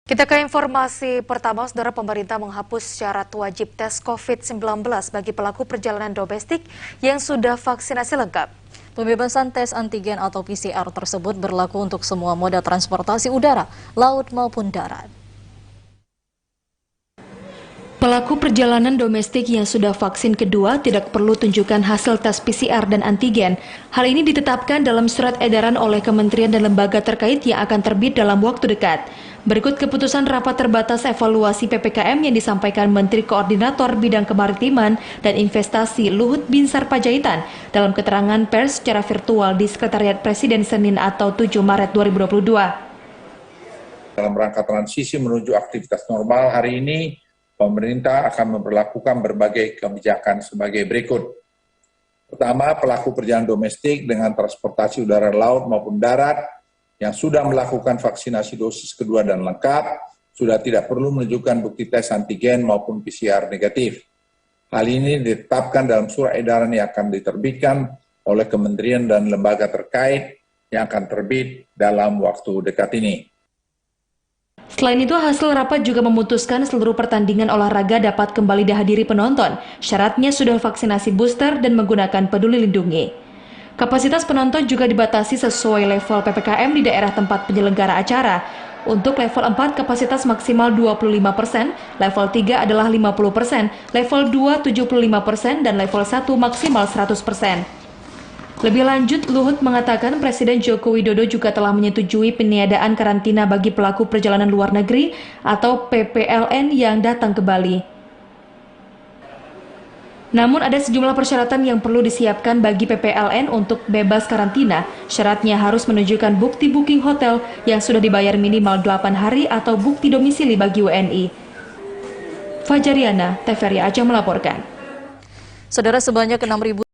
Kita ke informasi pertama, saudara. Pemerintah menghapus syarat wajib tes COVID-19 bagi pelaku perjalanan domestik yang sudah vaksinasi lengkap. Pembebasan tes antigen atau PCR tersebut berlaku untuk semua moda transportasi udara, laut maupun darat. Pelaku perjalanan domestik yang sudah vaksin kedua tidak perlu tunjukkan hasil tes PCR dan antigen. Hal ini ditetapkan dalam surat edaran oleh kementerian dan lembaga terkait yang akan terbit dalam waktu dekat. Berikut keputusan rapat terbatas evaluasi PPKM yang disampaikan Menteri Koordinator Bidang Kemaritiman dan Investasi Luhut Binsar Panjaitan dalam keterangan pers secara virtual di Sekretariat Presiden Senin atau 7 Maret 2022. Dalam rangka transisi menuju aktivitas normal hari ini, pemerintah akan memperlakukan berbagai kebijakan sebagai berikut. Pertama, pelaku perjalanan domestik dengan transportasi udara, laut maupun darat yang sudah melakukan vaksinasi dosis kedua dan lengkap, sudah tidak perlu menunjukkan bukti tes antigen maupun PCR negatif. Hal ini ditetapkan dalam surat edaran yang akan diterbitkan oleh kementerian dan lembaga terkait yang akan terbit dalam waktu dekat ini. Selain itu, hasil rapat juga memutuskan seluruh pertandingan olahraga dapat kembali dihadiri penonton. Syaratnya sudah vaksinasi booster dan menggunakan Peduli Lindungi. Kapasitas penonton juga dibatasi sesuai level PPKM di daerah tempat penyelenggara acara. Untuk level 4 kapasitas maksimal 25%, level 3 adalah 50%, level 2 75%, dan level 1 maksimal 100%. Lebih lanjut, Luhut mengatakan Presiden Joko Widodo juga telah menyetujui peniadaan karantina bagi pelaku perjalanan luar negeri atau PPLN yang datang ke Bali. Namun ada sejumlah persyaratan yang perlu disiapkan bagi PPLN untuk bebas karantina. Syaratnya harus menunjukkan bukti booking hotel yang sudah dibayar minimal 8 hari atau bukti domisili bagi WNI. Fajariana, TVRI Aceh melaporkan. Saudara, sebanyak 6.000